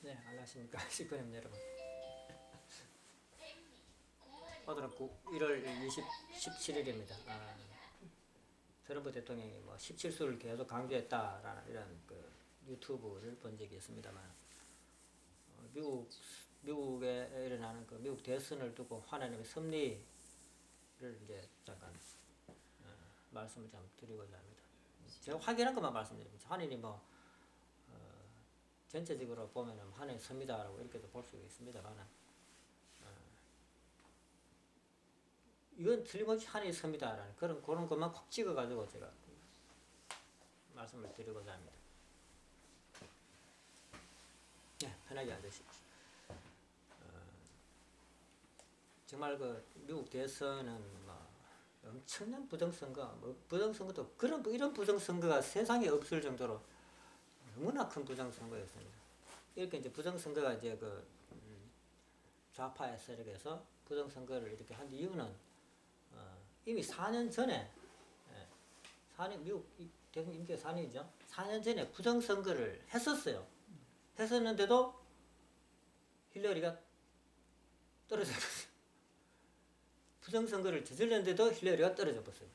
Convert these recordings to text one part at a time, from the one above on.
네, 안녕하십니까. 식구님 여러분. 오늘은 1월 17일입니다. 트럼프 대통령이 뭐 17수를 계속 강조했다라는 이런 그 유튜브를 본 적이 있습니다만, 미국에 일어나는 그 미국 대선을 두고 하나님의 섭리를 이제 잠깐 말씀을 좀 드리고자 합니다. 제가 확인한 것만 말씀드립니다. 하나님 뭐 전체적으로 보면은 하나님의 섭리다라고 이렇게도 볼 수 있습니다만, 이건 틀림없이 하나님의 섭리다라는 그런 것만 콕 찍어가지고 제가 말씀을 드리고자 합니다. 네, 편하게 앉으십시오. 정말 그 미국 대선은 뭐 엄청난 부정선거, 뭐 부정선거도 이런 부정선거가 세상에 없을 정도로 너무나 큰 부정선거였습니다. 이렇게 이제 부정선거가 이제 그 좌파 세력에서 부정선거를 이렇게 한 이유는 이미 4년 전에, 4년, 미국 대통령 임기가 4년이죠. 4년 전에 부정선거를 했었어요. 했었는데도 힐러리가 떨어졌어요. 부정선거를 저질렀는데도 힐러리가 떨어져 버렸어요.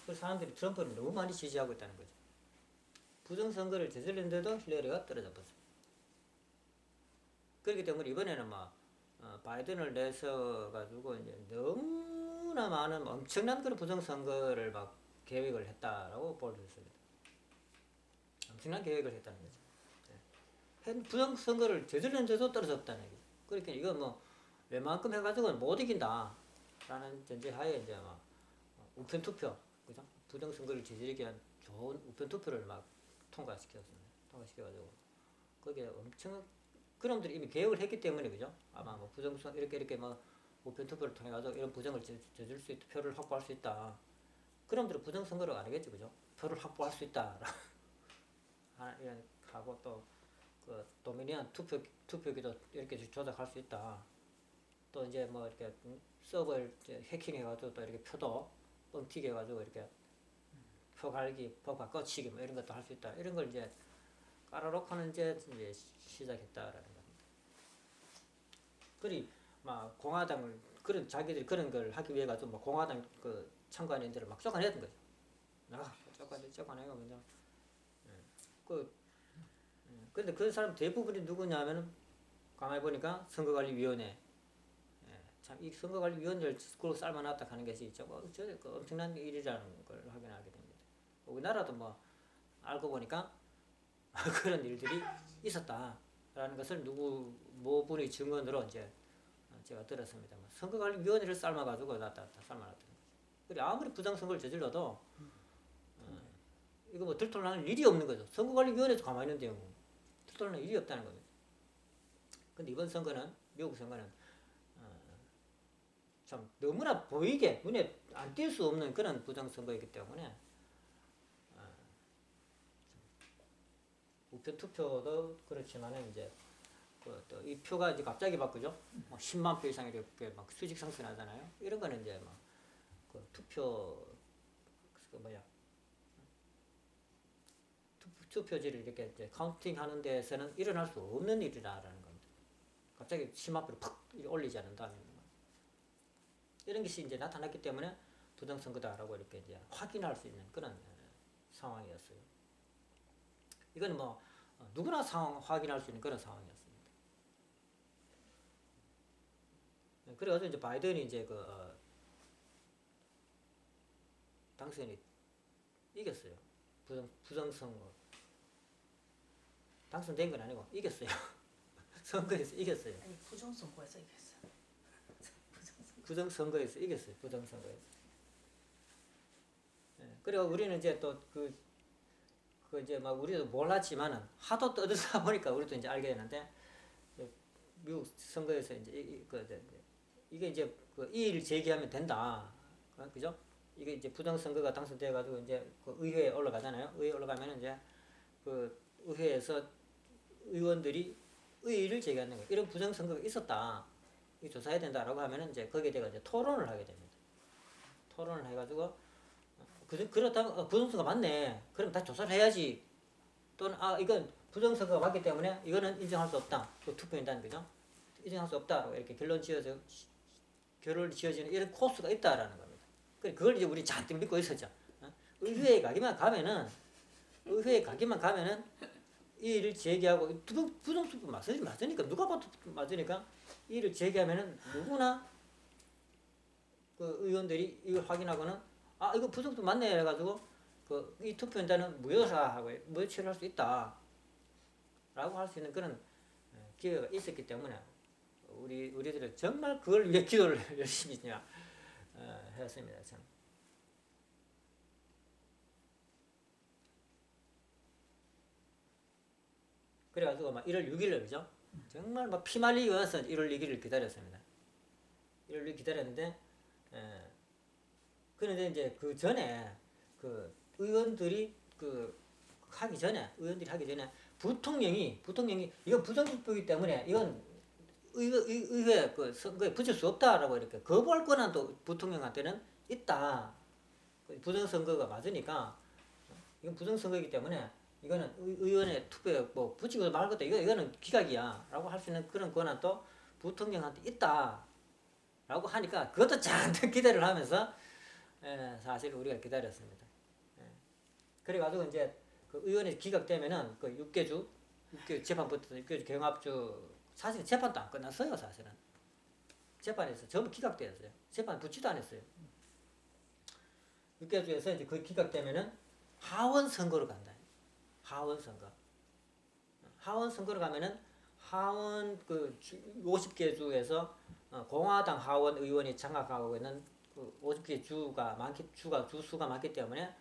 그래서 사람들이 트럼프를 너무 많이 지지하고 있다는 거죠. 부정선거를 저질렀는데도 힐러리가 떨어져 버렸어요. 그렇기 때문에 이번에는 바이든을 내서가지고 이제 너무나 많은 엄청난 그런 부정선거를 막 계획을 했다라고 볼 수 있습니다. 엄청난 계획을 했다는 거죠. 부정선거를 저질렀는데도 떨어졌다는 얘기죠. 그러니까 이거 뭐 웬만큼 해가지고는 못 이긴다라는 전제하에 이제 우편 투표, 그죠? 부정선거를 저지르기 위한 좋은 우편 투표를 막 통과시켰습니다. 통과시켜가지고 거기에 엄청 그놈들이 이미 계획을 했기 때문에, 그죠? 아마 뭐 부정선 이렇게 뭐 우편 투표를 통해 가지고 이런 부정을 저질 수 있다, 표를 확보할 수 있다. 그놈들은 부정선거를 안 하겠죠, 그죠? 표를 확보할 수 있다. 이런 하고 또 그 도미니언 투표기도 이렇게 조작할 수 있다. 또 이제 뭐 이렇게 서버를 해킹해가지고 또 이렇게 표도 뻥튀기 해가지고 이렇게 표 갈기, 법 바꿔치기 뭐 이런 것도 할 수 있다. 이런 걸 이제 깔아놓고는 이제 시작했다라는 겁니다. 그리 막 공화당을 자기들이 그런 걸 하기 위해 가지고 공화당 그 참관인들을 막 쫓아내는 거죠. 쫓아내고 그냥 근데 그 사람 대부분이 누구냐면은 가만히 보니까 선거관리위원회. 참 이 선거관리위원회를 그걸로 삶아놨다 하는 것이 있죠. 그 엄청난 일이라는 걸 확인하게 됩니다. 우리나라도 알고 보니까 그런 일들이 있었다라는 것을 모 분의 증언으로 이제 제가 들었습니다. 선거관리위원회를 삶아가지고 삶아놨다는 거죠. 그래 아무리 부정선거를 저질러도 이거 들통나는 일이 없는 거죠. 선거관리위원회도 가만히 있는데요. 들통나는 일이 없다는 겁니다. 근데 이번 선거는 미국 선거는 참 너무나 보이게 눈에 안 띌 수 없는 그런 부정선거이기 때문에 우편 투표도 그렇지만은 이제 또 이 표가 이제 갑자기 바꾸죠. 10만 표 이상 이렇게 막 수직 상승하잖아요. 이런 거는 이제 그 투표지를 이렇게 이제 카운팅하는 데서는 일어날 수 없는 일이라는 겁니다. 갑자기 10만 표를 팍 올리지 않는다는 거. 이런 것이 이제 나타났기 때문에 부정선거다라고 이렇게 이제 확인할 수 있는 그런 상황이었어요. 이건 누구나 확인할 수 있는 그런 상황이었습니다. 그래가지고 이제 바이든이 이제 당선이 이겼어요. 부정선거. 당선된 건 아니고 이겼어요. 선거에서 이겼어요. 아니 부정선거에서 이겼어요. 부정선거에서 이겼어요. 부정선거에서. 그리고 우리는 이제 또 이제 우리도 몰랐지만은 하도 떠들다 보니까 우리도 이제 알게 되는데, 미국 선거에서 이제 이게 이제 이의를 제기하면 된다. 그죠? 이게 이제 부정선거가 당선돼가지고 이제 의회에 올라가잖아요. 의회에 올라가면 이제 의회에서 의원들이 의의를 제기하는 거예요. 이런 부정선거가 있었다. 이 조사해야 된다라고 하면은 이제 거기에 대해 이제 토론을 하게 됩니다. 토론을 해가지고 그렇다면 부정선거가 맞네. 그럼 다시 조사를 해야지. 또는 이건 부정선거가 맞기 때문에 이거는 인정할 수 없다. 그 투표인단 그죠? 인정할 수 없다라고 이렇게 결론이 지어지는 이런 코스가 있다라는 겁니다. 그걸 이제 우리 잔뜩 믿고 있었죠. 의회에 가기만 가면은 이 일을 제기하고 부정투표 맞으니까 누가 봐도 맞으니까 이 일을 제기하면은 누구나 그 의원들이 이걸 확인하고는 아 이거 부정투표 맞네 해가지고 그 이 투표인단은 무효사하고 무효 할 수 있다 라고 할 수 있는 그런 기회가 있었기 때문에 우리들은 정말 그걸 위해 기도를 열심히 했습니다. 참. 그래가지고 막 1월 6일날 그죠? 정말 막 피말리기 와서 1월 6일을 기다렸습니다. 1월 6일 기다렸는데 그런데 이제 그 전에 그 의원들이 하기 전에 부통령이 이건 부정투표이기 때문에 이건 의회 그 선거에 붙일 수 없다라고 이렇게 거부할 권한도 부통령한테는 있다. 부정선거가 맞으니까 이건 부정선거이기 때문에 이거는 의원의 투표에 뭐 붙이고 말 것도 이거는 기각이야라고 할 수 있는 그런 권한도 부통령한테 있다라고 하니까 그것도 잔뜩 기대를 하면서 사실 우리가 기다렸습니다. 그래가지고 이제 그 의원이 기각되면은 그 6개주 재판부터 6개주 경합주 사실 재판도 안 끝났어요. 사실은 재판에서 전부 기각되었어요. 재판 붙지도 않았어요. 6개주에서 이제 그 기각되면은 하원 선거로 간다. 하원 선거로 가면은 하원 그 50개 주에서 공화당 하원 의원이 장악하고 있는 그 50개 주수가 많기 때문에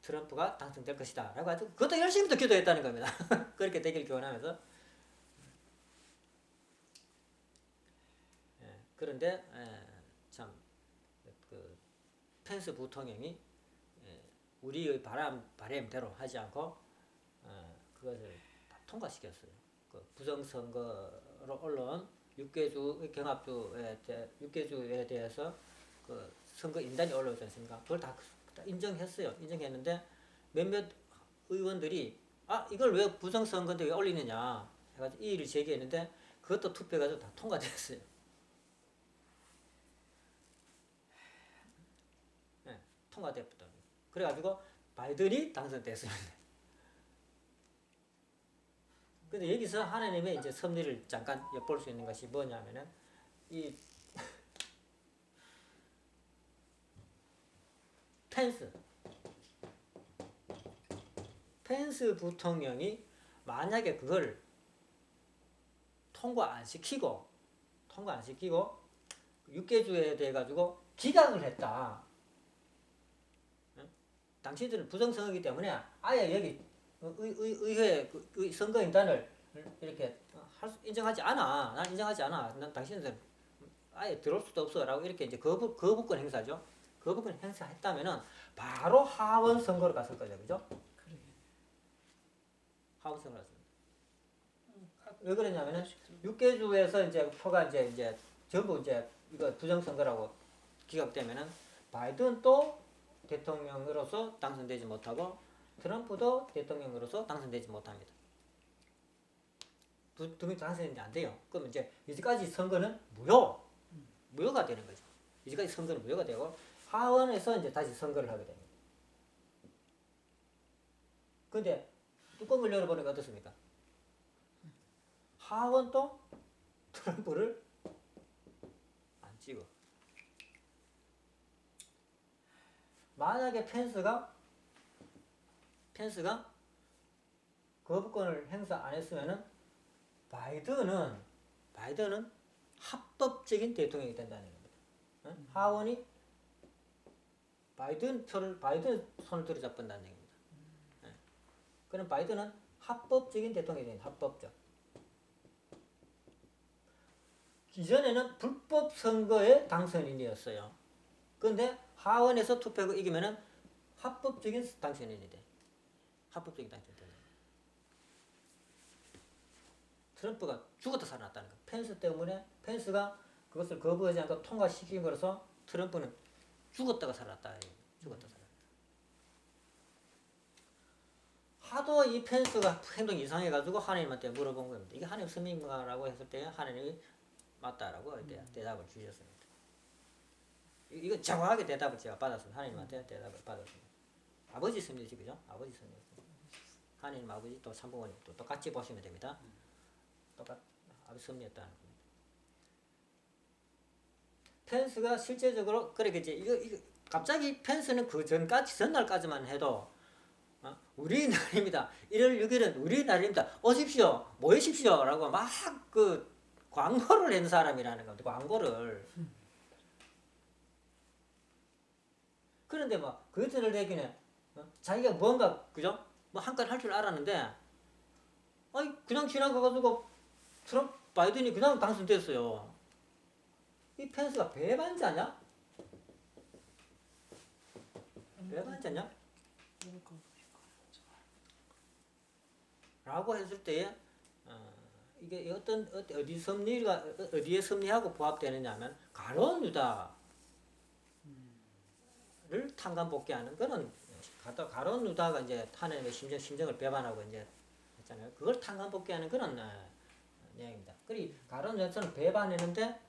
트럼프가 당선될 것이다 라고 하죠. 그것도 열심히 또 기도했다는 겁니다. 그렇게 되길 기원하면서 그런데 참 그 펜스 부통령이 우리의 바람대로 하지 않고 그것을 다 통과시켰어요. 그 부정선거로 올라온 6개주에 대해서 그 선거 인단이 올라오지 않습니까? 그걸 다 인정했어요. 인정했는데 몇몇 의원들이 이걸 왜 부정선거인데 왜 올리느냐 해가지고 이의를 제기했는데 그것도 투표해가지고 다 통과됐어요. 통과됐다. 그래가지고 바이든이 당선됐습니다. 근데 여기서 하나님의 이제 섭리를 잠깐 엿볼 수 있는 것이 뭐냐면은 이 펜스 부통령이 만약에 그걸 통과 안 시키고 6개주에 대해 가지고 기각을 했다. 당신들은 부정선거이기 때문에 아예 여기 의회 선거인단을 이렇게 인정하지 않아. 난 인정하지 않아. 난 당신들 아예 들어올 수도 없어라고 이렇게 이제 거부권 행사죠. 거부권 행사했다면은 바로 하원 선거로 갔을 거죠, 그죠? 그래. 하원 선거로 갔습니다. 왜 그러냐면은 6개주에서 이제 표가 이제 전부 이제 이거 부정선거라고 기각되면은 바이든도 대통령으로서 당선되지 못하고 트럼프도 대통령으로서 당선되지 못합니다. 두 명 당선이 안 돼요. 그럼 이제까지 선거는 무효가 되는 거죠. 이제까지 선거는 무효가 되고 하원에서 이제 다시 선거를 하게 됩니다. 근데 뚜껑을 열어보니까 어떻습니까? 하원도 트럼프를 안 찍어. 만약에 펜스가 거부권을 행사 안 했으면은 바이든은 합법적인 대통령이 된다는 겁니다. 하원이 바이든 손을 들어잡는다는 얘기입니다. 그럼 바이든은 합법적인 대통령이 됩니다. 합법적. 이전에는 불법 선거의 당선인이었어요. 그런데 하원에서 투표하고 이기면은 합법적인 당선인이 돼. 합법적인 당선인이 돼. 트럼프가 죽었다 살아났다는 거. 펜스가 그것을 거부하지 않고 통과시킨 거라서 트럼프는 죽었다가 살아났다. 죽었다 살아났다. 하도 이 펜스가 행동이 이상해가지고 하나님한테 물어본 겁니다. 이게 하나님 섭리인가라고 했을 때 하나님이 맞다라고 대답을 주셨습니다. 이건 정확하게 대답을 제가 받았습니다. 하나님한테 대답을 받았습니다. 아버지 섭리지, 그죠? 아버지 섭리. 하나님 아버지 또 삼부모님 또 똑같이 보시면 됩니다. 아버지 섭리했다는 겁니다. 펜스가 실제적으로 그렇게 이거 갑자기 펜스는 그 전날까지만 해도 우리 날입니다. 1월 6일은 우리 날입니다. 오십시오. 모이십시오. 라고 막 그 광고를 한 사람이라는 겁니다. 광고를. 그런데 막 그것을 되기는 자기가 뭔가 그죠? 뭐 한 건 할 줄 알았는데 아니 그냥 지나가가지고 트럼프 바이든이 그냥 당선됐어요. 이 펜스가 배반자냐? 배반자냐? 라고 했을 때에 이게 어디 섭리가 어디에 섭리하고 부합되느냐면 가룟 유다를 탕감복귀하는 거는 가룟 유다가 이제 하나님의 심정을 배반하고 이제 했잖아요. 그걸 탕감복귀하는 그런 내용입니다. 그리고 가룟 유다는 배반했는데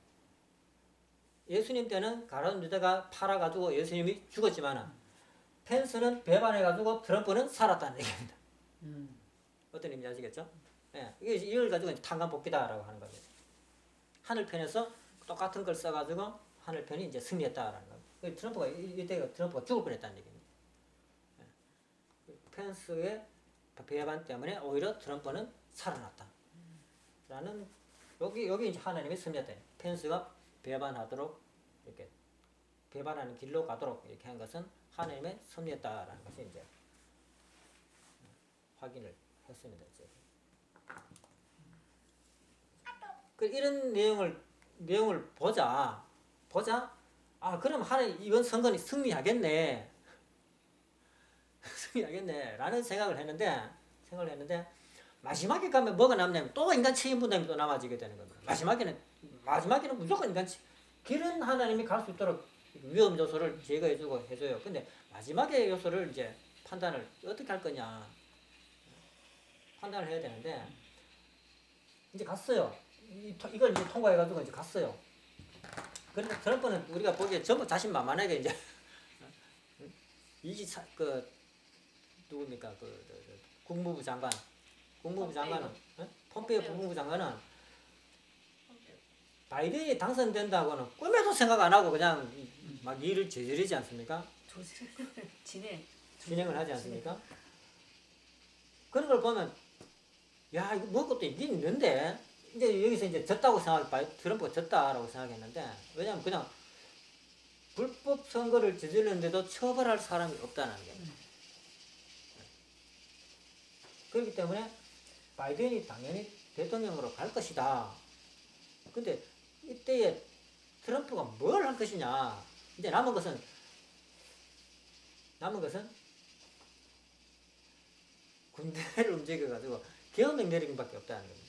예수님 때는 가룟 유다가 팔아가지고 예수님이 죽었지만은 펜스는 배반해가지고 트럼프는 살았다는 얘기입니다. 어떤 의미인지 아시겠죠? 예, 이걸 가지고 이제 탕감복귀다라고 하는 겁니다. 하늘편에서 똑같은 걸 써가지고 하늘편이 이제 승리했다라는 겁니다. 트럼프가 이때 트럼프가 죽을 뻔했다는 얘기입니다. 예. 펜스의 배반 때문에 오히려 트럼프는 살아났다. 라는 여기 이제 하나님의 승리였다. 펜스가 배반하도록 이렇게 배반하는 길로 가도록 이렇게 한 것은 하나님의 섭리였다라는 것이 이제 확인을 했습니다. 이제. 이런 내용을 보자. 그럼 하나님 이번 선거는 승리하겠네. 라는 생각을 했는데 마지막에 가면 뭐가 남냐면 또 인간 책임분담이 또 남아지게 되는 겁니다. 마지막에는 무조건 인간 길은 하나님이 갈 수 있도록 위험 요소를 제거해주고 해줘요. 근데 마지막의 요소를 이제 판단을 어떻게 할 거냐 판단을 해야 되는데 이제 갔어요. 이걸 이제 통과해가지고 이제 갔어요. 그런데 트럼프는 우리가 보기에 전부 자신만만하게 이제 누굽니까 국무부 장관은 폼페이오 국무부 장관은 바이든이 당선된다고는 꿈에도 생각 안 하고 그냥 막 일을 저지르지 않습니까? 진행을 하지 않습니까? 그런 걸 보면 야 이거 먹을 것도 있긴 있는데 이제 여기서 이제 졌다고 트럼프가 졌다라고 생각했는데 왜냐면 그냥 불법 선거를 저질렀는데도 처벌할 사람이 없다는 게 그렇기 때문에 바이든이 당연히 대통령으로 갈 것이다. 근데 이때에 트럼프가 뭘 할 것이냐. 이제 남은 것은 군대를 움직여가지고 계엄령 내리는 밖에 없다는 겁니다.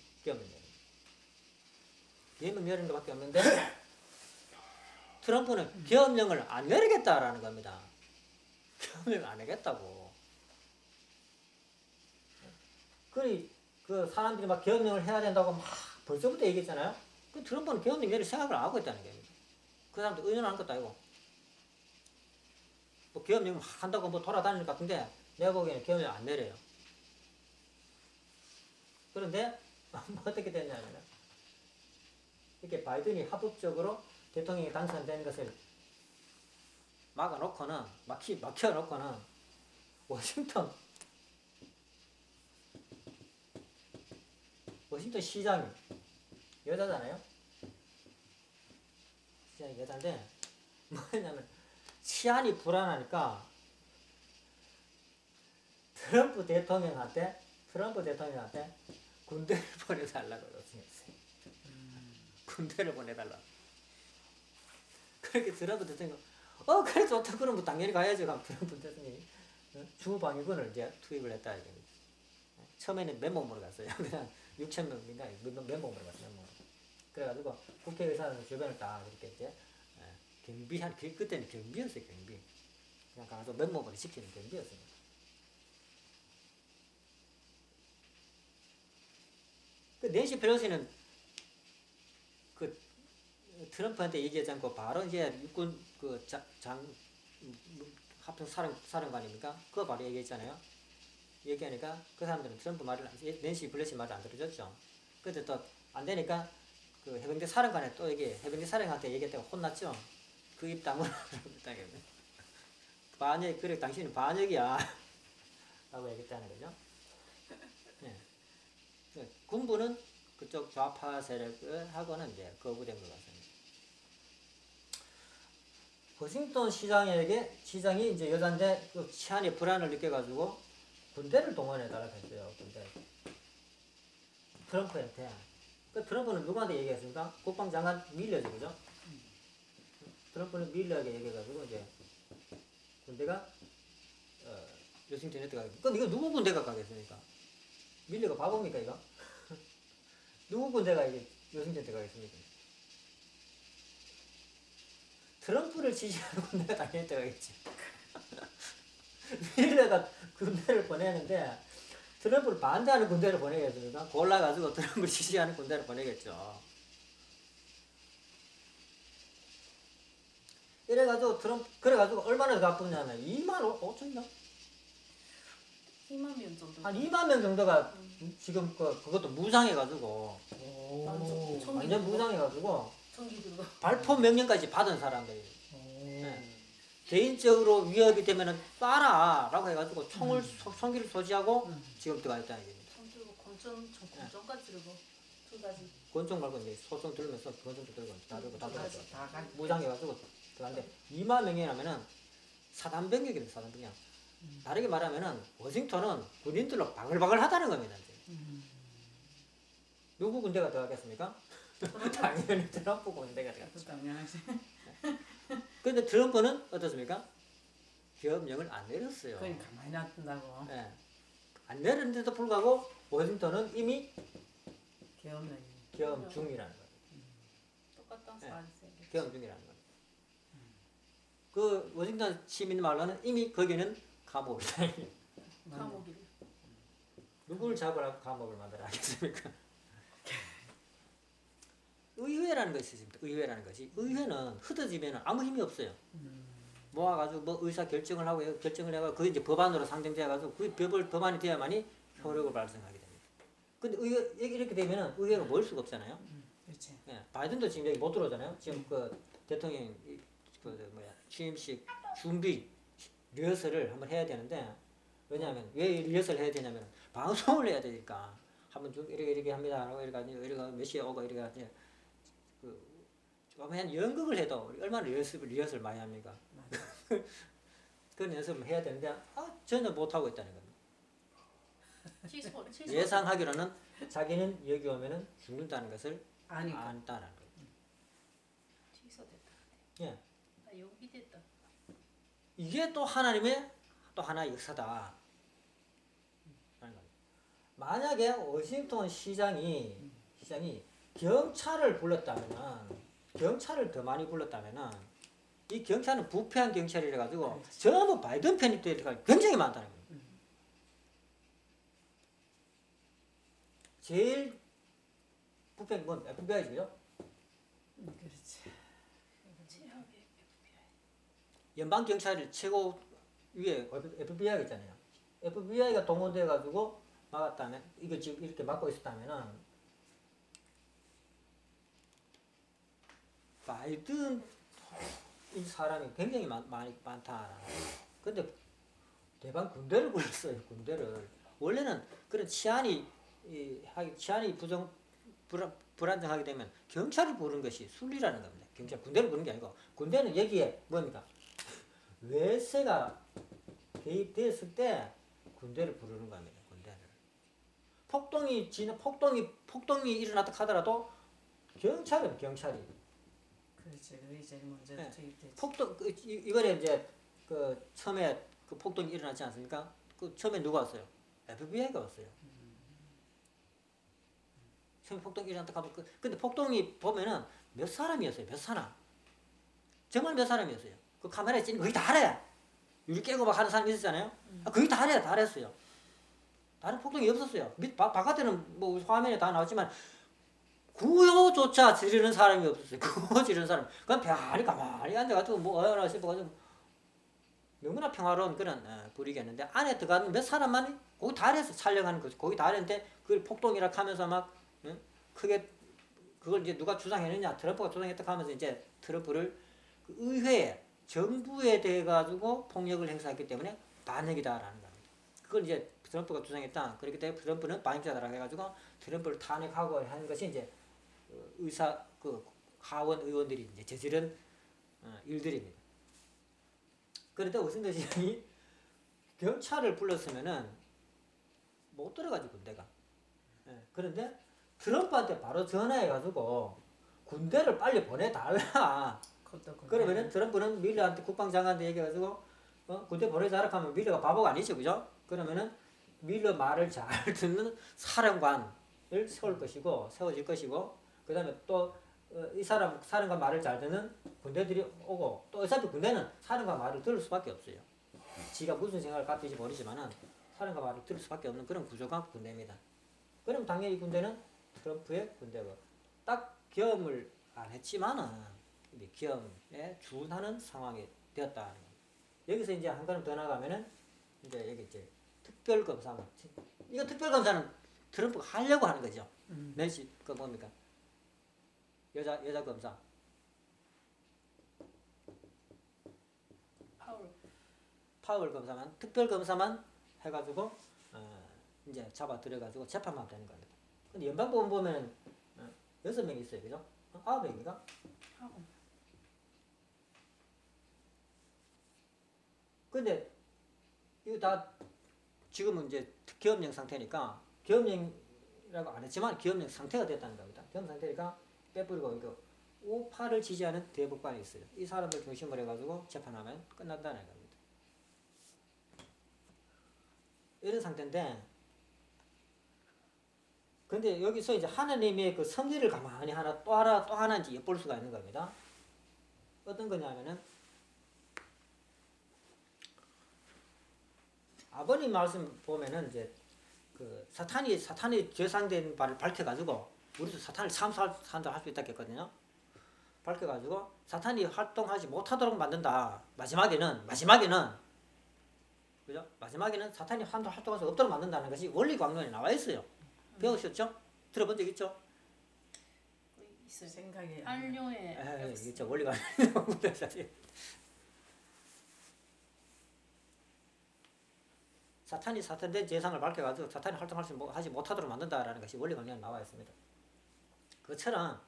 계엄령 내리는 것밖에 없는데 트럼프는 계엄령을 안 내리겠다라는 겁니다. 계엄령을 안 하겠다고. 그 사람들이 막 계엄령을 해야 된다고 막 벌써부터 얘기했잖아요. 그 트럼프는 계엄령 내릴 생각을 안 하고 있다는 겁니다. 그 사람들 의논하는 것도 아니고. 뭐 계엄령 한다고 뭐 돌아다니는 것 같은데 내가 보기에는 계엄령 안 내려요. 그런데 뭐 어떻게 됐냐면 이렇게 바이든이 합법적으로 대통령이 당선된 것을 막혀놓고는 워싱턴 시장이 여자잖아요. 시장이 여자인데 뭐냐면 치안이 불안하니까 트럼프 대통령한테 군대를 보내달라고 요청했어요. 군대를 보내달라. 그렇게 트럼프 대통령 그래 좋다 그러면 당연히 가야죠. 그럼 트럼프 대통령이 주방위군을 이제 투입을 했다 이겁니다. 처음에는 맨몸으로 갔어요. 그냥 6,000명인가 맨몸으로 갔어요. 그래가지고 국회의사는 주변을 다 이렇게 이제 경비한 그때는 경비였어요. 경비. 그냥 가서 맨몸으로 지키는 경비였습니다. 그 낸시 펠로시는 그 트럼프한테 얘기하지 않고 바로 이제 육군 그장 합동 사령관입니까? 그거 바로 얘기했잖아요. 얘기하니까 그 사람들은 트럼프 말을 낸시 펠로시 말을 안 들어줬죠. 근데 또 안 되니까 그 해병대 사령관에 또 해병대 사령관한테 얘기했다가 혼났죠. 그 입 다물어. 반역, 그래 당신은 반역이야 라고 얘기했다는 거죠. 네. 네. 군부는 그쪽 좌파 세력하고는 이제 거부된 것 같습니다. 워싱턴 시장이 이제 여잔데 그 치안의 불안을 느껴가지고 군대를 동원해달라고 했어요. 군대. 트럼프한테. 그 트럼프는 누구한테 얘기했습니까? 국방장관 밀러죠, 그죠? 트럼프는 밀러에게 얘기해가지고 이제 군대가 워싱턴에 들어가겠습니다. 그럼 이거 누구 군대가 가겠습니까? 밀러가 바보입니까 이거? 누구 군대가 이게 워싱턴에 들어가겠습니까? 트럼프를 지지하는 군대가 당연히 들어가겠지. 밀러가 군대를 보내는데 트럼프를 반대하는 군대를 보내겠습니까? 골라가지고 트럼프를 지지하는 군대를 보내겠죠. 이래가지고 그래가지고 얼마나 갚았냐면 2만 5천이나? 2만 명 정도. 한 2만 명 정도가 지금 그것도 무장해가지고 완전 무장해가지고 전기 들고. 발포 명령까지 받은 사람들이. 네. 개인적으로 위협이 되면은 쏴라 라고 해가지고 총기를 소지하고 지금 들어가 있다는 얘기입니다. 총 들고 권총까지 들고 두 가지. 권총 말고 이제 소총 들면서 권총도 들고 다 들고 다 들고 다 무장해가지고 들어가는데 2만 명이라면은 사단병력입니다. 사단병력. 다르게 말하면은 워싱턴은 군인들로 바글바글 하다는 겁니다. 이제. 누구 군대가 들어가겠습니까? 당연히 트럼프 군대가 들어갔죠. 당연하지. 그런데 트럼프는 어떻습니까? 계엄령을 안 내렸어요. 그건 가만히 놔둔다고. 네. 안 내렸는데도 불구하고 워싱턴은 이미 계엄 중이라는 거예요. 똑같다. 네. 사실상. 계엄 중이라는 거예요. 그 워싱턴 시민 말로는 이미 거기는 감옥이다. 감옥이. 누굴 잡으라고 감옥을 만들어 하겠습니까? 의회라는 것이 있습니다. 의회라는 것이. 의회는 흩어지면 아무 힘이 없어요. 모아가지고 뭐 의사 결정을 하고 결정을 해가지고 그게 이제 법안으로 상정돼가지고 그 법안이 돼야만이 효력을 발생하게 됩니다. 근데 이렇게 되면은 의회가 모일 수가 없잖아요. 그렇지. 예, 바이든도 지금 여기 못 들어오잖아요. 지금 그 대통령 취임식 준비 리허설을 한번 해야 되는데 왜냐하면 왜 리허설을 해야 되냐면 방송을 해야 되니까 한번 쭉 이렇게 합니다. 라고 이렇게 몇 시에 오고 이렇게 한 연극을 해도 얼마나 리허설 많이 합니까? 그런 연습을 해야 되는데 전혀 못 하고 있다는 겁니다. 취소. 예상하기로는 자기는 여기 오면은 죽는다는 것을 아니까. 안다는 거예요. 취소됐다. 예. 나 용기됐다. 이게 또 하나님의 또 하나의 역사다. 라는 겁니다. 만약에 워싱턴 시장이 경찰을 더 많이 불렀다면은 이 경찰은 부패한 경찰이라 가지고 전부 바이든 편이 되니까 굉장히 많다는 겁니다. 제일 부패한 건 FBI죠. 그렇지. 최악의 FBI. 연방 경찰이 최고 위에 FBI가 있잖아요. FBI가 동원돼 가지고 막았다면 이거 지금 이렇게 막고 있었다면은 바이든 이 사람이 굉장히 많다. 근데 대만 군대를 불렀어요. 군대를. 원래는 그런 치안이 불안정하게 되면 경찰을 부르는 것이 순리라는 겁니다. 경찰 군대를 부르는 게 아니고 군대는 여기에 뭡니까? 외세가 개입됐을 때 군대를 부르는 겁니다. 군대를. 폭동이 일어났다 하더라도 경찰은 경찰이. 그렇지. 그게 제일 먼저 네. 투입되지. 이번에 이제 처음에 폭동이 일어났지 않습니까? 처음에 누가 왔어요? FBI가 왔어요. 처음에 폭동이 일어났다 하면 근데 폭동이 보면은 몇 사람이었어요? 몇 사람? 정말 몇 사람이었어요? 그 카메라에 찍는 거 거의 다 알아요. 유리 깨고 막 하는 사람 있었잖아요. 거의 다 알아요. 다 알았어요. 다른 폭동이 없었어요. 바깥에는 뭐 화면에 다 나왔지만 구호조차 지르는 사람이 없었어요. 구호 지르는 사람. 그냥 편안히 가만히 앉아가지고 뭐 어여라 싶어가지고 너무나 평화로운 그런 분위기였는데 안에 들어가는 몇 사람만이 거기 다리에서 촬영하는 거지. 거기 다리인데 그걸 폭동이라 하면서 막 크게 그걸 이제 누가 주장했느냐 트럼프가 주장했다 하면서 이제 트럼프를 그 의회에 정부에 대해 가지고 폭력을 행사했기 때문에 반역이다라는 겁니다. 그걸 이제 트럼프가 주장했다. 그렇기 때문에 트럼프는 반역자다라고 해가지고 트럼프를 탄핵하고 하는 것이 이제 의사 그 하원 의원들이 이제 저지른 일들입니다. 그런데 오신도 시장이 경찰을 불렀으면은 못 들어가지 군대가. 그런데 트럼프한테 바로 전화해가지고 군대를 빨리 보내달라. 그러면은 트럼프는 밀러한테 국방장관한테 얘기해가지고 군대 보내자라 하면 밀러가 바보가 아니죠, 그죠? 그러면은 밀러 말을 잘 듣는 사령관을 세워질 것이고, 그 다음에 또 이 사령관 말을 잘 듣는 군대들이 오고, 또 어차피 군대는 사령관 말을 들을 수밖에 없어요. 지가 무슨 생각을 갖는지 모르지만은 사령관 말을 들을 수밖에 없는 그런 구조가 군대입니다. 그럼 당연히 군대는 트럼프의 군대고, 딱 겸을 안 했지만은 겸에 준하는 상황이 되었다는 겁니다. 여기서 이제 한 걸음 더 나가면은 이제 여기 이제 특별검사. 이거 특별검사는 트럼프가 하려고 하는 거죠. 낸시 그 뭡니까? 여자 검사. 파월 검사만 특별검사만 해가지고 이제 잡아 들여가지고 재판만 되는 겁니다. 근데 연방법원 보면 6명 있어요, 그죠? 9명인가? 근데 이거 다 지금은 이제 계엄령 상태니까 계엄령이라고 안 했지만 계엄령 상태가 됐다는 겁니다. 계엄 상태니까 빼버리고 이거 우파를 지지하는 대법관이 있어요. 이 사람들 중심으로 해가지고 재판하면 끝난다는 겁니다. 이런 상태인데, 근데 여기서 이제 하나님의 그 섭리를 가만히 또 하나 이제 엿볼 수가 있는 겁니다. 어떤 거냐면은 아버님 말씀 보면은 이제 그 사탄이 죄상된 바를 밝혀가지고 우리도 사탄을 참사한다 할 수 있다 했거든요. 밝혀가지고 사탄이 활동하지 못하도록 만든다. 마지막에는 그죠? 마지막에는 사탄이 활동할 수 없도록 만든다는 것이 원리 강론에 나와 있어요. 배우셨죠? 들어본 적 있죠? 있어요. 생각에 한료에 있죠. 원리 강론에 사실. 사탄이 사탄된 재상을 밝혀가지고 사탄이 활동하지 못하도록 만든다라는 것이 원리 강론에 나와 있습니다. 그처럼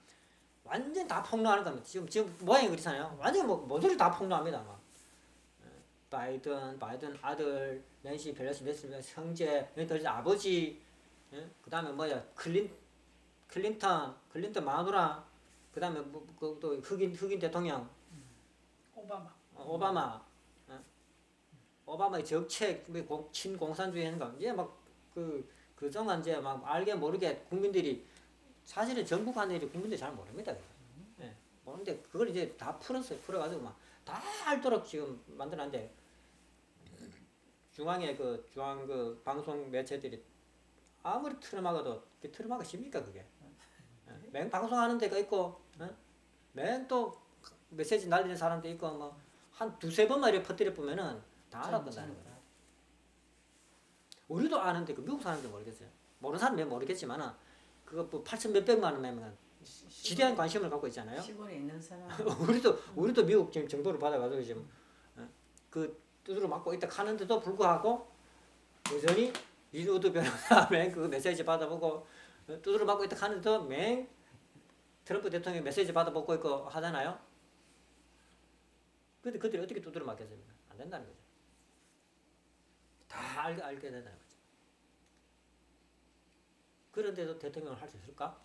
완전 다 폭로하는 겁니다. 지금 모양이 그렇잖아요. 완전 뭐 모조리 다 폭로합니다. 막. 바이든 아들, 낸시 펠로시 형제, 아버지, 그 다음에 뭐야 클린턴 마누라, 그 다음에 또 흑인 대통령 오바마의 정책, 친공산주의 하는 거 이제 막 그동안 이제 막 알게 모르게 국민들이 사실은 정부가 하는 일이 국민들이 잘 모릅니다. 모르는데 그걸 이제 다 풀어가지고 막 다 알도록 지금 만들었는데 중앙 방송 매체들이 아무리 틀어막아도 틀어막아 쉽니까 그게? 맹 방송하는 데가 있고, 맹 또 메시지 날리는 사람도 있고 뭐 한 두세 번만 이렇게 퍼뜨려 보면은 다 알아본다는 거야. 우리도 아는데 그 미국 사람들 모르겠어요. 모르는 사람은 모르겠지만은 그거 뭐 8천 몇백만 명은 지대한 관심을 갖고 있잖아요. 시골에 있는 사람. 우리도 미국 지금 정보를 받아가지고 지금 그 두드러 맞고 있다 하는데도 불구하고 여전히 리우드 변호사 그 메시지 받아보고 두드러 맞고 있다 하는데도 맹 트럼프 대통령 메시지 받아보고 있고 하잖아요. 근데 그들이 어떻게 두드러 맞겠습니까? 안 된다는 거죠. 다 알게 된다는 거죠. 그런데도 대통령을 할 수 있을까?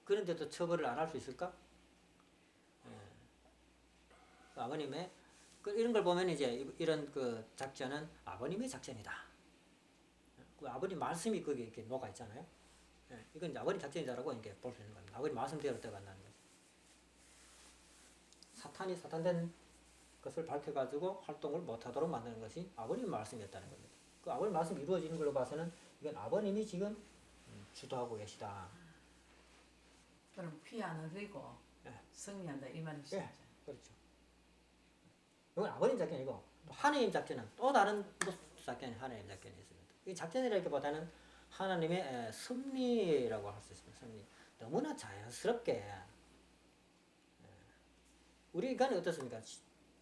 그런데도 처벌을 안 할 수 있을까? 아버님의 이런 걸 보면 이제 이런 그 작전은 아버님의 작전이다. 그 아버님 말씀이 거기에 이렇게 녹아 있잖아요. 이건 이제 아버님 작전이다라고 이렇게 볼 수 있는 겁니다. 아버님 말씀대로 떠간다는 거죠. 사탄이 사탄된 것을 밝혀가지고 활동을 못하도록 만드는 것이 아버님 말씀이었다는 겁니다. 그 아버님 말씀이 이루어지는 걸로 봐서는 이건 아버님이 지금 주도하고 계시다. 그럼 피 안 흘리고 예. 승리한다 이 말이시죠. 예. 그렇죠. 이건 아버님 작전이 아니고 또 하나님 작전은 또 다른 작전이 하나님 작전이 있습니다. 이 작전이라기보다는 하나님의 섭리라고 할 수 있습니다. 섭리. 너무나 자연스럽게 우리 인간이 어떻습니까?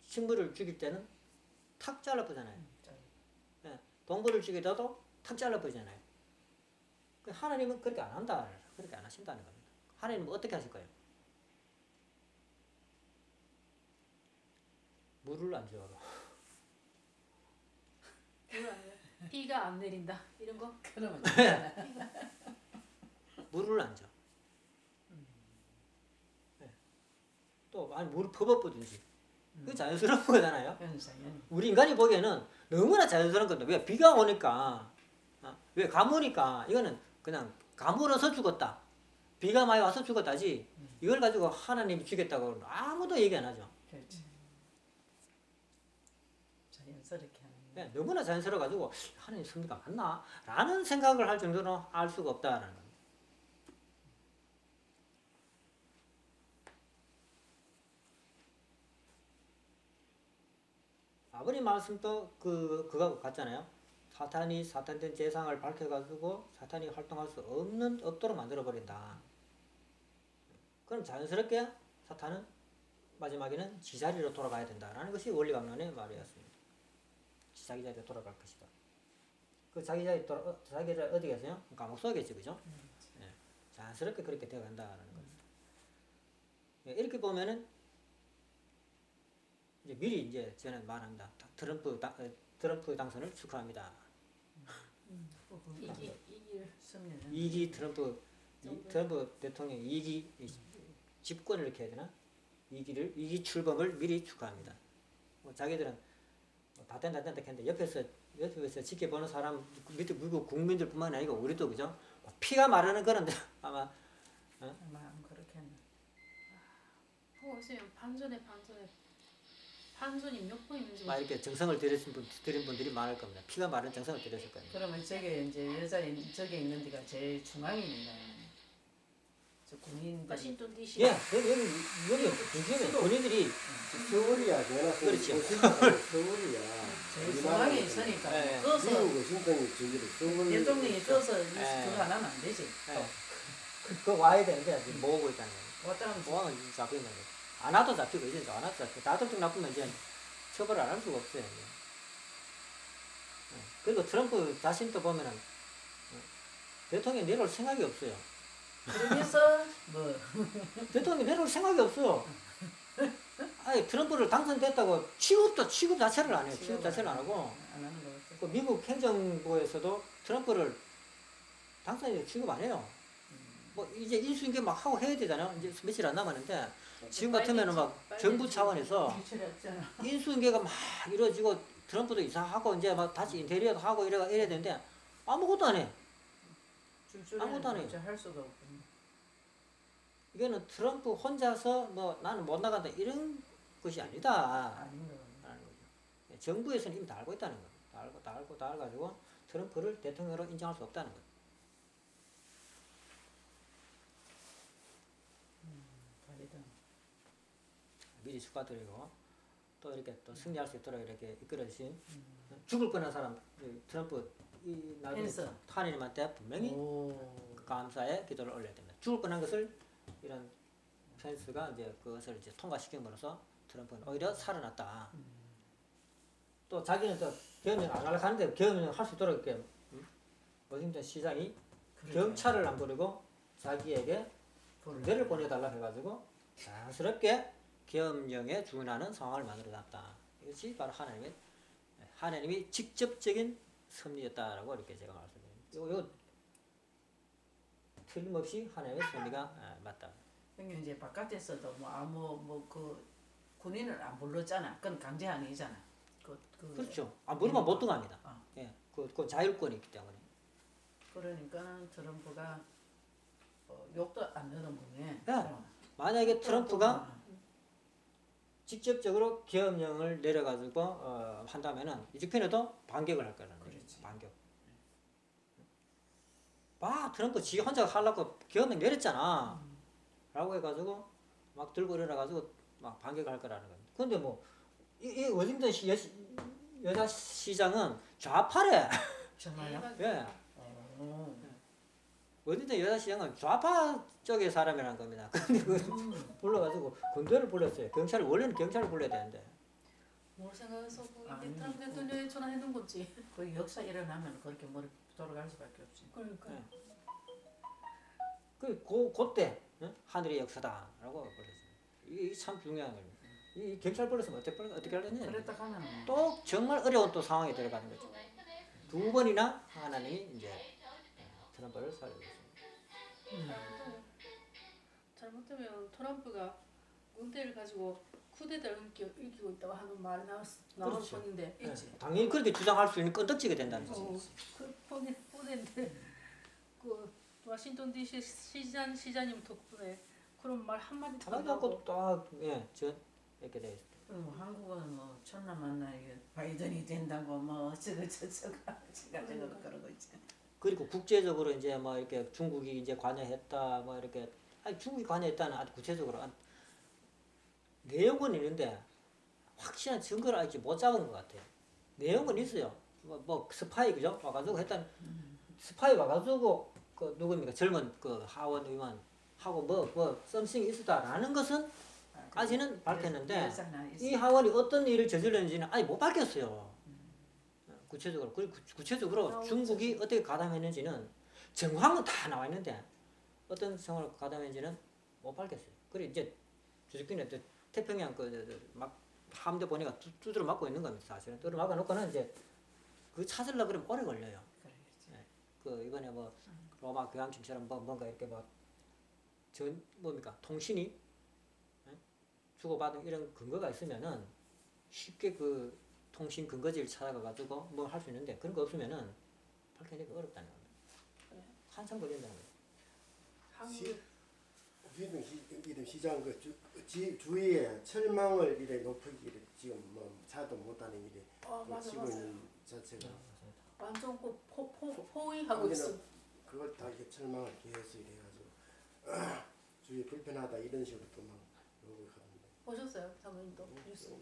식물을 죽일 때는 탁 잘라버리잖아요. 동물을 죽이더라도 탁 잘라버리잖아요. 하나님은 그렇게 안 한다. 그렇게 안 하신다는 겁니다. 하나님은 어떻게 하실 거예요? 물을 안 줘요. 비가 안 내린다 이런 거. 그러면 물을 안 줘. 네. 또 아니 물을 퍼붓든지 그 자연스러운 거잖아요. 현상이 우리 인간이 보기에는 너무나 자연스러운 건데 왜 비가 오니까 왜 가무니까 이거는 그냥 가물어서 죽었다. 비가 많이 와서 죽었다지 이걸 가지고 하나님이 죽였다고 아무도 얘기 안 하죠. 그렇지. 자연스럽게 하는. 네, 너무나 자연스러워가지고 하나님 섭리가 맞나? 라는 생각을 할 정도로 알 수가 없다라는 겁니다. 아버님 말씀도 그거 같잖아요. 사탄이 사탄된 재상을 밝혀가지고 사탄이 활동할 수 없도록 만들어버린다. 그럼 자연스럽게 사탄은 마지막에는 지자리로 돌아가야 된다라는 것이 원리강론의 말이었습니다. 자기 자리로 돌아갈 것이다. 그 자기 자리 어디 계세요? 감옥 속에겠지, 그죠? 네. 자연스럽게 그렇게 되어간다는 겁니다. 네, 이렇게 보면은 이제 미리 이제 저는 말합니다. 트럼프 당선을 축하합니다. 이길 승리는 2기 트럼프 대통령 2기 집권을 이렇게 해야 되나? 2기 출범을 미리 축하합니다. 뭐 자기들은 다 된다 했는데 옆에서 지켜보는 사람 밑에 미국 국민들뿐만 아니고 우리도 그죠? 피가 마르는 그런데 아마 아마 그렇게 했나. 선생님 반전이 몇 번 있는지 막 이렇게 정성을 들인 분들이 많을 겁니다. 피가 마른 정성을 들였을 겁니다. 그러면 저게 이제 여자인 저게 있는 데가 제일 중앙에 있는 저 군인들. 워싱턴 DC. 예, 여기 본인들이 서울이야, 내가 그렇죠. 서울이야. 제일 중앙에 있으니까 예. 떠서 미국 워싱턴이 저기를 서울. 대통령이 떠서 예. 그거 안 하면 안 되지. 그 와야 되는데 지금 모으고 있다는 거예요. 왔다 하면 모하면 잡히는 거예요. 안 와도 잡히고 이제 안 와도 잡히고 다들증 나쁘면 이제 처벌을 안 할 수가 없어요. 이제. 그리고 트럼프 자신도 보면은 대통령 내려올 생각이 없어요. 그러면서 뭐 대통령 내려올 생각이 없어요. 아니 트럼프를 당선됐다고 취급 자체를 안 해요. 취급 자체를 안 하고 안 하는 거 같아. 그 미국 행정부에서도 트럼프를 당선인으로 취급 안 해요. 뭐 이제 인수인계 막 하고 해야 되잖아요. 이제 며칠 안 남았는데 지금 같으면은 막 정부 차원에서 규칙이 없잖아. 인수인계가 막 이루어지고 트럼프도 이사하고 이제 막 다시 인테리어도 하고 이래야 되는데 아무것도 안 해. 아무것도 안 해요. 할 수가 없고. 이거는 트럼프 혼자서 뭐 나는 못 나간다 이런 것이 아니다. 아닌 거. 라는 거죠. 정부에서는 이미 다 알고 있다는 거예요. 다 알가지고 트럼프를 대통령으로 인정할 수 없다는 거예요. 다르다. 미리 축하드리고 또 이렇게 또 승리할 수 있도록 이렇게 이끌어주신 죽을 뻔한 사람 트럼프 이 나중에 펜스. 하나님한테 분명히 오. 감사의 기도를 올려야 됩니다. 죽을 뻔한 것을 이런 펜스가 이제 그것을 이제 통과시킴으로써 트럼프는 오히려 살아났다. 또 자기는 또 계엄령 안 하려고 하는데 계엄령 할 수 있도록 이렇게 워싱턴 시장이 경찰을 안 부르고 자기에게 군대를 보내달라 해가지고 자연스럽게 계엄령에 준하는 상황을 만들어놨다. 이것이 바로 하나님이 직접적인 섭리였다라고 이렇게 제가 말씀드립니다. 이거 틀림없이 하나님의 섭리가 맞다. 그러니까 이제 바깥에서도 뭐 아무 뭐 그 군인을 안 불렀잖아. 그건 강제 아니잖아. 그렇죠. 물으면 못 들어갑니다. 아. 예, 그 자율권이 있기 때문에. 그러니까 트럼프가 욕도 안 얻어먹네. 네. 만약에 트럼프가 직접적으로 계엄령을 내려가지고 한다면은 이쪽 편에도 반격을 할 거라는 거죠. 그렇지. 반격. 봐, 트럼프 지 혼자 하려고 계엄령 내렸잖아. 라고 해가지고 막 들고 일어나가지고 막 반격을 할 거라는 겁니다. 근데 뭐 이 워싱턴 여자 시장은 좌파래. 정말요? 예. 오. 워싱턴 여자 시장은 좌파 쪽의 사람이라는 겁니다. 근데 그 불러가지고 군대를 불렀어요. 경찰을 원래는 경찰을 불러야 되는데. 뭘 생각해서 아니, 이게 트럼프 대통령이 전화해둔 거지. 그 역사 일어나면 그렇게 머리 돌아갈 수밖에 없지. 그러니까. 네. 그때 하늘의 역사다라고 불렀어요. 이게 참 중요한 겁니다. 이 경찰 불렀으면 어떻게 하려냐? 그랬다 가면 또 정말 어려운 또 상황에 들어가는 거죠. 두 번이나 하나님이 이제 트럼프를 살려줬습니다. 잘못하면 트럼프가 군대를 가지고 쿠데타를 일으키고 있다고 하는 말이 나올 그렇죠. 뻔인데 네, 있지. 당연히 그렇게 주장할 수 있는 건덕지가 된다는 거죠. 그 뻔인데 그 워싱턴 DC 시장님 덕분에 그런 말 한마디 더 하나도 나오고 않고 딱 이렇게 돼 있어요. 그리고 한국은 뭐 천남 만나 이게 바이든이 된다고 뭐 어쩌고 저쩌고 제가 저거 그러고 있지. 그리고 국제적으로 이제 뭐 이렇게 중국이 이제 관여했다 뭐 이렇게 아니 중국이 관여했다는 아주 구체적으로 내용은 있는데 확실한 증거를 아직 못 잡은 것 같아요. 내용은 있어요. 뭐 스파이 그죠? 와가지고 했던 스파이 와가지고 그 누구입니까? 젊은 그 하원 의원 하고 뭐 썸씽이 있었다라는 것은 까지는 밝혔는데 이 하원이 어떤 일을 저질렀는지는 아직 못 밝혔어요. 구체적으로 그리고 구체적으로 중국이 어떻게 가담했는지는 정황은 다 나와 있는데 어떤 정황을 가담했는지는 못 밝혔어요. 그리고 이제 주식균에 태평양 막 함대 보니까 두드려 맞고 있는 겁니다. 사실은 두드려 막아 놓고는 이제 그 찾으려 그러면 오래 걸려요. 그 이번에 뭐 로마 교황청처럼 뭔가 이렇게 뭡니까 통신이 주고받은 이런 근거가 있으면은 쉽게 그 통신 근거지를 찾아가 가지고 뭐 할 수 있는데 그런 거 없으면은 밝혀내기 어렵다는 겁니다. 한참 걸린다는 거예요. 한국 우리는 이런 시장 주위에 철망을 이래 높이기를 지금 뭐 차도 못하는 일에 맞아 치고 맞아. 있는 자체가 완전 그 포위하고 있어. 그걸 다 이렇게 철망을 계속 이래가지고 주위에 불편하다 이런 식으로 또막 욕을 하던데. 보셨어요, 사모님도 뉴스.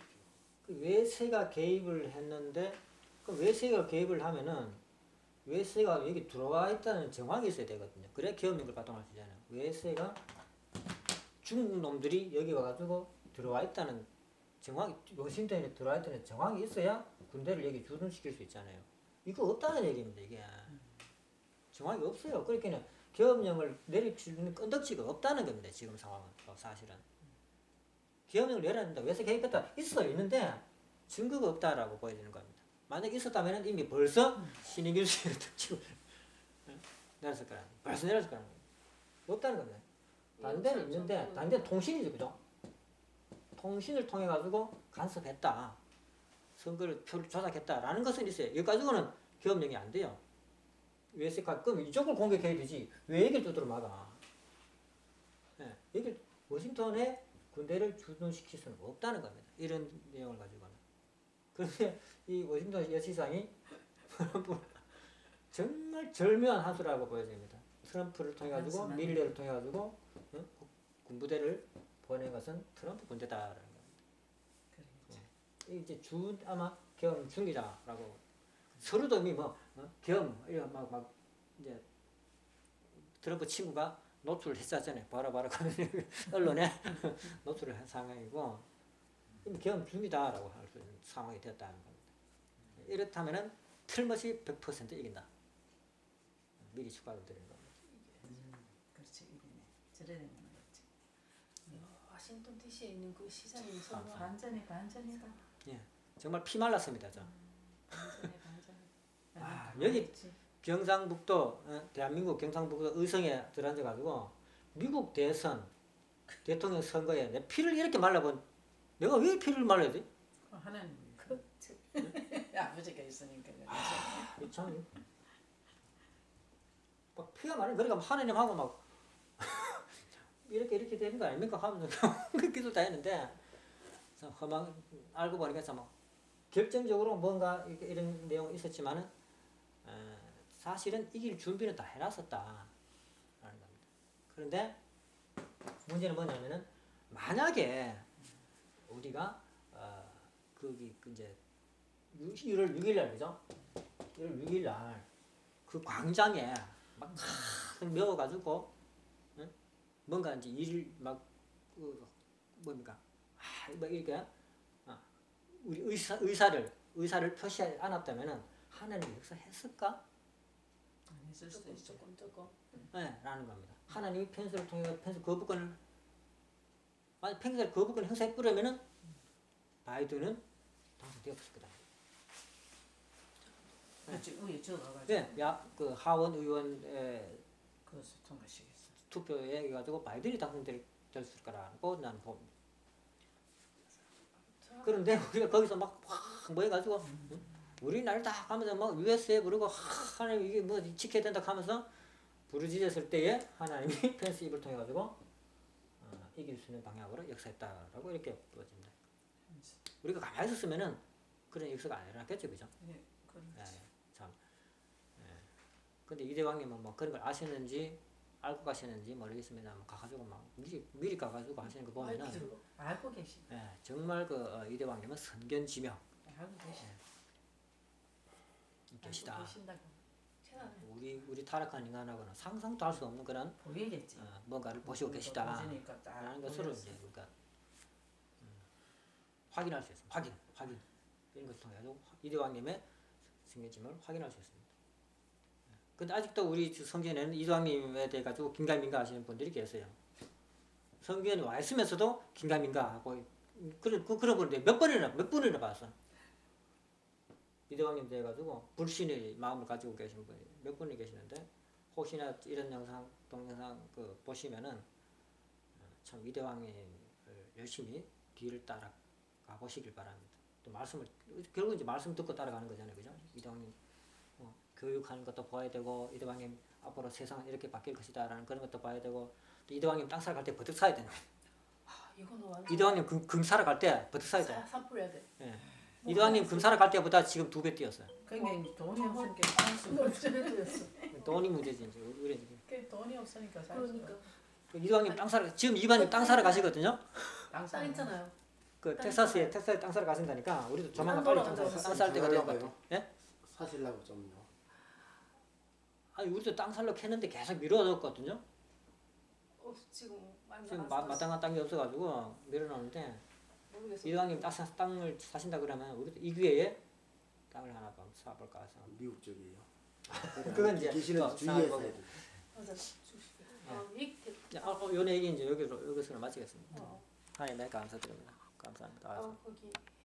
그 외세가 개입을 했는데 그 외세가 개입을 하면은 외세가 여기 들어와 있다는 정황이 있어야 되거든요. 그래 계엄령을 발동할 수 있잖아요. 외세가 중국 놈들이 여기 와가지고 들어와 있다는 정황이 워싱턴에 들어와 있다는 정황이 있어야 군대를 여기 주둔시킬 수 있잖아요. 이거 없다는 얘기입니다. 이게 정황이 없어요. 그러니까 계엄령을 내리치는 건덕지가 없다는 겁니다. 지금 상황은 사실은. 계엄령을 내려야 된다. 외세 개입했다. 있는데 증거가 없다라고 보여지는 겁니다. 만약 있었다면 이미 벌써 신인균 씨를 득치고 내렸을 거라는 거예요. 벌써 내렸을 거라는 거예요. 없다는 겁니다. 다른 데는 있는데 다른 데는 통신이죠. 그죠? 통신을 통해 가지고 간섭했다. 선거를 표를 조작했다라는 것은 있어요. 여기 가지고는 계엄령이 안 돼요. 외세가 그럼 이쪽을 공격해야 되지. 왜 여기를 두드려 막아? 여기 워싱턴에 군대를 주둔시킬 수는 없다는 겁니다. 이런 내용을 가지고는. 그런데 이 워싱턴 여시장이 정말 절묘한 한수라고 보여집니다. 트럼프를 통해 가지고 밀레를 통해 가지고 군부대를 보낸 것은 트럼프 군대다라는 겁니다. 이제 아마 계엄 중이다라고 서로도 이미 계엄 이런 막 이제 트럼프 친구가 노출을 했었잖아요. 바로 언론에 노출을 한 상황이고 이미 계엄 중이다라고 할 수 있는 상황이 되었다는 겁니다. 이렇다면은 틀림없이 100% 이긴다. 미리 축하를 드리는 겁니다. 그렇지 이기네. 저래 되는 거지. 워싱턴 DC에 있는 그 시장님 설마 반전이다. 예, 정말 피 말랐습니다. 저. 반전이. 여기 경상북도 대한민국 경상북도 의성에 들어앉아가지고 미국 대선 대통령 선거에 내 피를 이렇게 말라본 내가 왜 피를 말라야 돼? 하나님 아버지가 있으니까 그렇지. 참 막 피가 많이 그러니까 하느님하고 막 이렇게 되는 거 아닙니까? 하면서 기도 다 했는데 참 험한 알고 보니까 참 결정적으로 뭔가 이런 내용이 있었지만은 사실은 이길 준비는 다 해놨었다라는 겁니다. 그런데 문제는 뭐냐면은 만약에 우리가 거기 이제 1월 6일 날 그죠? 1월 6일 날 그 광장에 막 메워가지고 응? 뭔가 이제 일을 막 뭡니까? 뭐 이렇게 우리 의사를 표시하지 않았다면은 하나님이 역사했을까? 안 했을 수도 있죠. 조금 네, 라는 겁니다. 하나님이 펜스를 통해 펜스 거부권을 만약 펜스를 거부권을 행사해 뿌려면은 바이든은 당선되었을 거다. 그렇지 위에 적어가지고 네, 그 하원 의원의 그것을 통과시켰어. 투표에 가지고 바이든이 당선될 거라고 나는 봅니다. 그런데 우리가 거기서 막 모여가지고 응? 우리나라 다 하면서 막 USA 부르고 하나님 이게 뭐 지켜야 된다 하면서 부르짖었을 때에 하나님이 펜스 입을 통해 가지고 이길 수 있는 방향으로 역사했다라고 이렇게 보여집니다. 우리가 가만히 있었으면은 그런 역사가 안 일어났겠죠, 그죠? 예, 그렇지. 참. 근데 이대왕님은 뭐 그런 걸 아셨는지 알고 가셨는지 모르겠습니다. 뭐 가가지고 막 미리 가가지고 하시는 거 보면은 알고 계시. 정말 그 이대왕님은 선견지명 알고 계시. 계시다. 알고 계신다고 우리 타락한 인간하고는 상상도 할 수 없는 그런 보이겠지. 뭔가를 보시고 계시다. 보시니까 딱 라는 것으로 이제 그러니까 확인할 수 있습니다. 확인 이런 것을 통해 가지고 이대왕님의 선견지명을 확인할 수 있습니다. 근데 아직도 우리 성경에는 이대왕님에 대해 가지고 긴가민가 하시는 분들이 계세요. 성경에 와 있으면서도 긴가민가 하고 그런 분들 몇 번이나 봤어. 이대왕님 대해 가지고 불신의 마음을 가지고 계신 분이 몇 분이 계시는데 혹시나 이런 영상 동영상 그 보시면은 참 이대왕님을 열심히 뒤를 따라가 보시길 바랍니다. 또 말씀을 결국 이제 말씀 듣고 따라가는 거잖아요, 그죠? 이대왕님 교육하는 것도 봐야 되고 이대왕님 앞으로 세상은 이렇게 바뀔 것이다라는 그런 것도 봐야 되고 또 이대왕님 땅 사러 갈 때 버뜩 사야 되는 거예요. 이거는 완전 이대왕님 금 사러 갈 때 버뜩 사야 돼. 산불해야 돼. 예. 이대왕님 금 사러 갈 때보다 지금 2배 뛰었어요. 그러니까 돈이 없으니까 살 수 없어. 그러니까 돈이 문제지 이제 우리 지금. 돈이 없으니까 살 수 없어. 이대왕님 땅 사러 지금 이반님 땅 사러 가시거든요. 땅 있잖아요. 그 텍사스에 땅 사러 가신다니까 우리도 조만간 빨리 땅 살 때가 될 것 같아요. 예? 사실라고 좀요. 아니 우리도 땅 살려고 했는데 계속 미뤄졌거든요. 지금 많이 지금 나갔어. 마땅한 땅이 없어가지고 미뤄놓는데 모르겠어. 이대왕님 땅을 사신다 그러면 우리도 이 기회에 땅을 하나 더 사볼까 해서. 미국 쪽이에요. 그건 이제 계시는 또 주위에서 사고. 해야 돼. 맞아. 요 얘기 이제 여기서는 마치겠습니다. 어. 하나님 감사드립니다. 감사합니다. 거기